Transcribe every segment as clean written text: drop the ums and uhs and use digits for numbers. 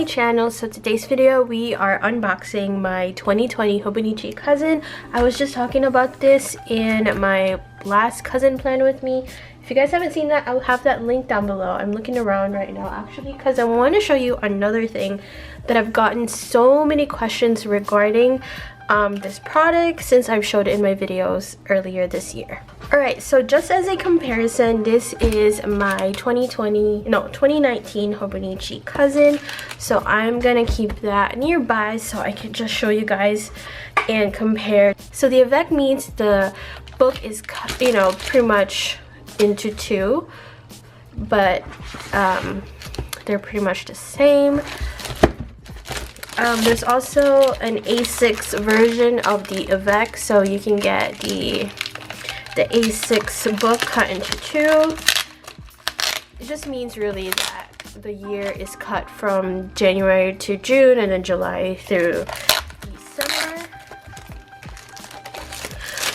my channel. So today's video we are unboxing my 2020 Hobonichi Cousin. I was just talking about this in my last cousin plan with me. If you guys haven't seen that, I'll have that link down below. I'm looking around right now actually because I want to show you another thing that I've gotten so many questions regarding this product since I've showed it in my videos earlier this year. Alright, so just as a comparison, this is my 2019 Hobonichi Cousin. So I'm gonna keep that nearby so I can just show you guys and compare. So the AVEC means the book is cut, you know, pretty much into two, but they're pretty much the same. There's also an A6 version of the AVEC, so you can get the A6 book cut into two. It just means really that the year is cut from January to June and then July through December.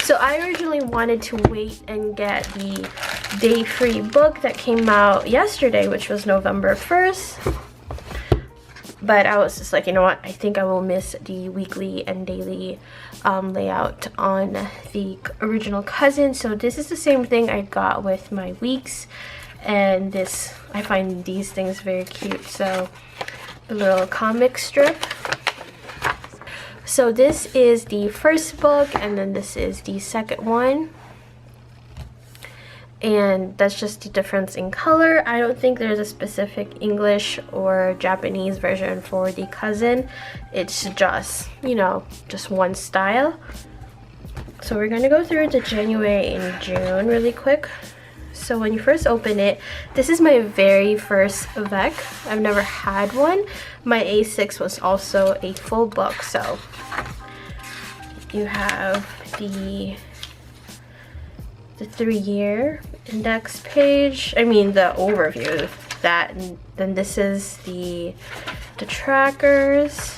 So I originally wanted to wait and get the day-free book that came out yesterday, which was November 1st. But I was just like, you know what, I think I will miss the weekly and daily layout on the original Cousin. So this is the same thing I got with my weeks, and this, I find these things very cute. So a little comic strip. So this is the first book, and then this is the second one. And that's just the difference in color. I don't think there's a specific English or Japanese version for the Cousin. It's just, you know, just one style. So we're gonna go through the January and June really quick. So when you first open it, this is my very first AVEC. I've never had one. My A6 was also a full book. So you have the 3-year index page, I mean the overview of that, and then this is the trackers,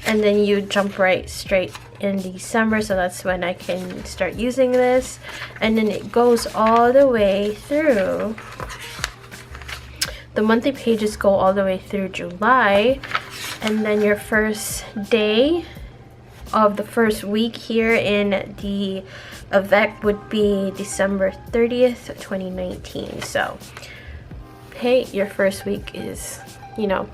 and then you jump right straight in December, so that's when I can start using this. And then it goes all the way through, the monthly pages go all the way through July, and then your first day of the first week here in the AVEC would be December 30th, 2019. So, hey, your first week is, you know,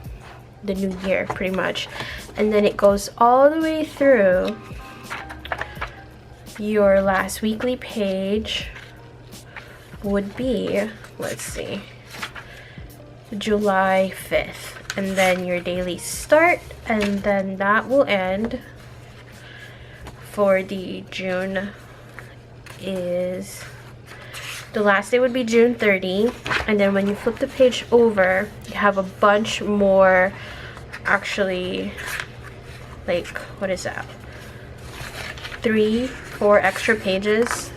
the new year pretty much. And then it goes all the way through your last weekly page would be, let's see, July 5th. And then your daily start, and then that will end for the June. Is the last day would be June 30, and then when you flip the page over, you have a bunch more, actually, like, what is that, 3-4 extra pages.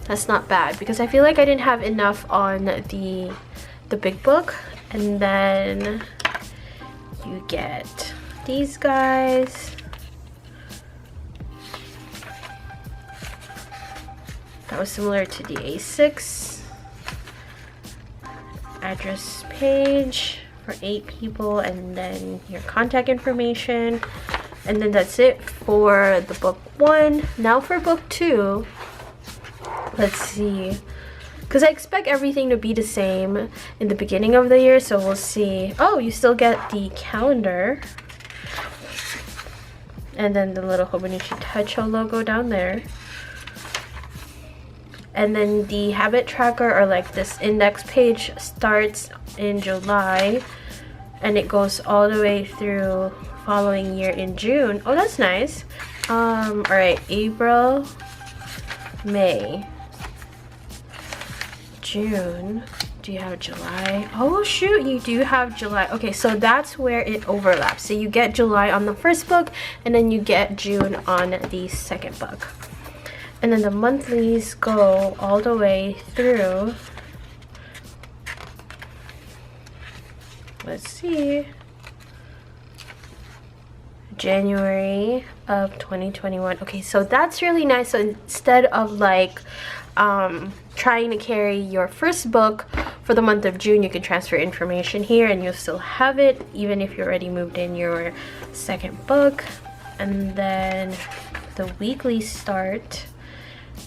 That's not bad because I feel like I didn't have enough on the big book. And then you get these guys. That was similar to the A6. Address page for 8 people, and then your contact information. And then that's it for the book 1. Now for book 2, let's see. Because I expect everything to be the same in the beginning of the year, so we'll see. Oh, you still get the calendar. And then the little Hobonichi Techo logo down there. And then the habit tracker, or like this index page, starts in July and it goes all the way through following year in June. Oh, that's nice. All right, April, May, June. Do you have July? Oh shoot, you do have July. Okay, so that's where it overlaps. So you get July on the first book, and then you get June on the second book. And then the monthlies go all the way through, let's see, January of 2021. Okay, so that's really nice. So instead of like trying to carry your first book for the month of June, you can transfer information here and you'll still have it even if you already moved in your second book. And then the weekly start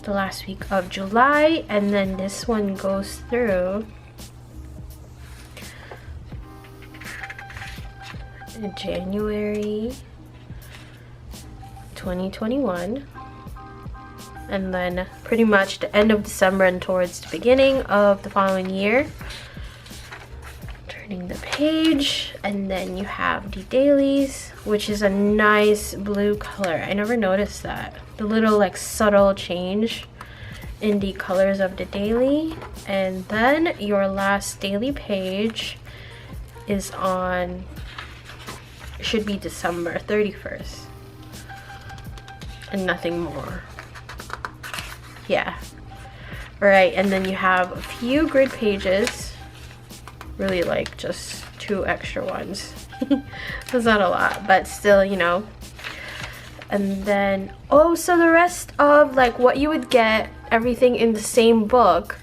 the last week of July, and then this one goes through January 2021, and then pretty much the end of December and towards the beginning of the following year. Turning the page, and then you have the dailies, which is a nice blue color. I never noticed that, the little like subtle change in the colors of the daily. And then your last daily page is on, should be December 31st, and nothing more. Yeah, all right. And then you have a few grid pages, really like just 2 extra ones. That's not a lot, but still, you know. And then, oh, so the rest of like what you would get, everything in the same book,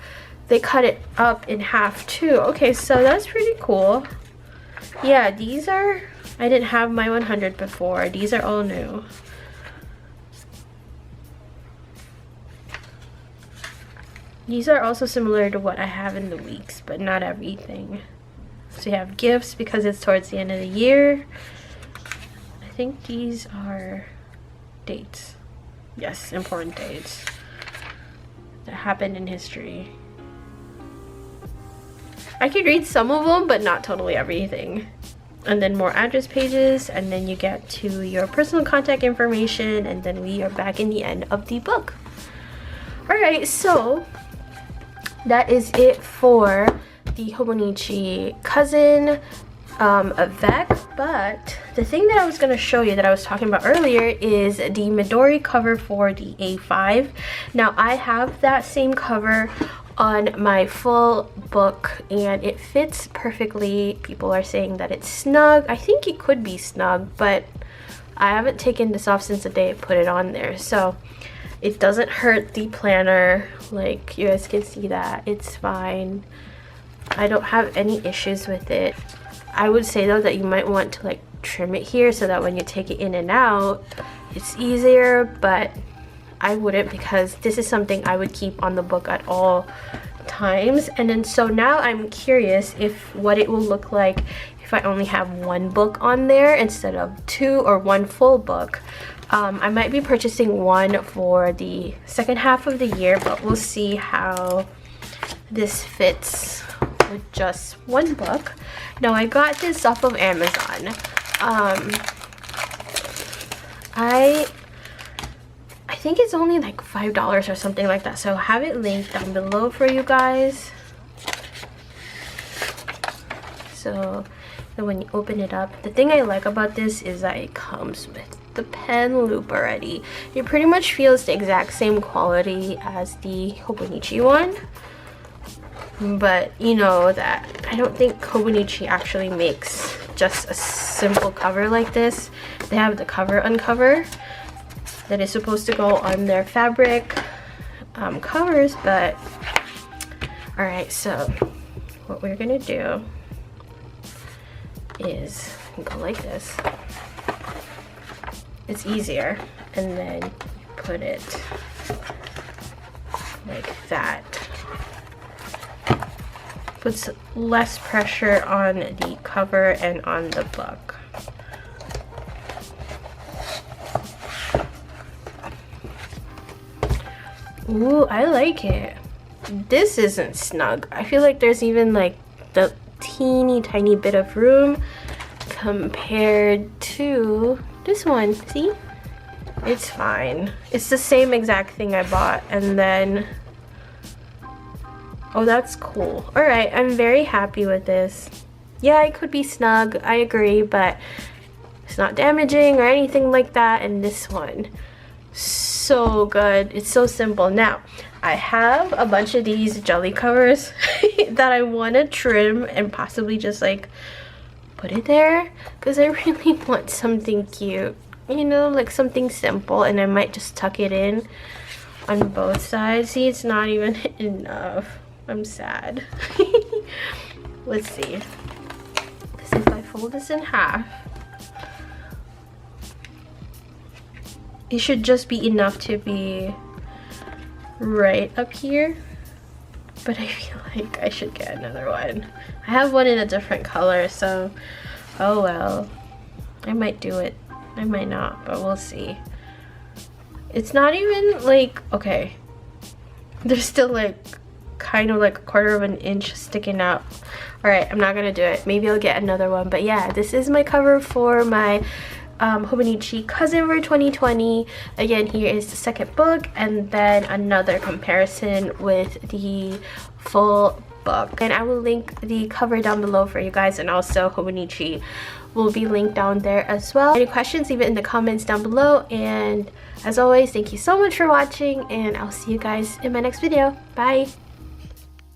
they cut it up in half too. Okay, so that's pretty cool. Yeah, these are, I didn't have my 100 before. These are all new. These are also similar to what I have in the weeks, but not everything. So you have gifts because it's towards the end of the year. I think these are dates. Yes, important dates that happened in history. I could read some of them, but not totally everything. And then more address pages, and then you get to your personal contact information, and then we are back in the end of the book. Alright, so that is it for the Hobonichi Cousin AVEC. But the thing that I was going to show you that I was talking about earlier is the Midori cover for the A5. Now I have that same cover on my full book and it fits perfectly. People are saying that it's snug. I think it could be snug, but I haven't taken this off since the day I put it on there, so it doesn't hurt the planner. Like, you guys can see that it's fine. I don't have any issues with it. I would say though that you might want to like trim it here so that when you take it in and out it's easier, but I wouldn't, because this is something I would keep on the book at all times. And then so now I'm curious if what it will look like if I only have 1 book on there instead of 2 or 1 full book. I might be purchasing 1 for the second half of the year, but we'll see how this fits with just 1 book. Now I got this off of Amazon. I think it's only like $5 or something like that, so I'll have it linked down below for you guys. So then when you open it up, the thing I like about this is that it comes with the pen loop already. It pretty much feels the exact same quality as the Hobonichi one, but you know that I don't think Hobonichi actually makes just a simple cover like this. They have the cover uncover that is supposed to go on their fabric covers, but all right, so what we're gonna do is go like this. It's easier, and then you put it like that. Puts less pressure on the cover and on the book. Ooh, I like it. This isn't snug. I feel like there's even like the teeny tiny bit of room compared to this one. See? It's fine. It's the same exact thing I bought, and then oh, that's cool. All right, I'm very happy with this. Yeah, it could be snug, I agree, but it's not damaging or anything like that. And this one, so good. It's so simple. Now I have a bunch of these jelly covers that I want to trim and possibly just like put it there, because I really want something cute, you know, like something simple, and I might just tuck it in on both sides. See, it's not even enough. I'm sad. Let's see. Because if I fold this in half, it should just be enough to be right up here. But I feel like I should get another one. I have one in a different color, so oh well. I might do it. I might not, but we'll see. It's not even like, okay. There's still like kind of like a quarter of an inch sticking out. Alright, I'm not gonna do it. Maybe I'll get another one. But yeah, this is my cover for my Hobonichi Cousin for 2020. Again, here is the second book and then another comparison with the full book. And I will link the cover down below for you guys, and also Hobonichi will be linked down there as well. Any questions, leave it in the comments down below. And as always, thank you so much for watching, and I'll see you guys in my next video. Bye!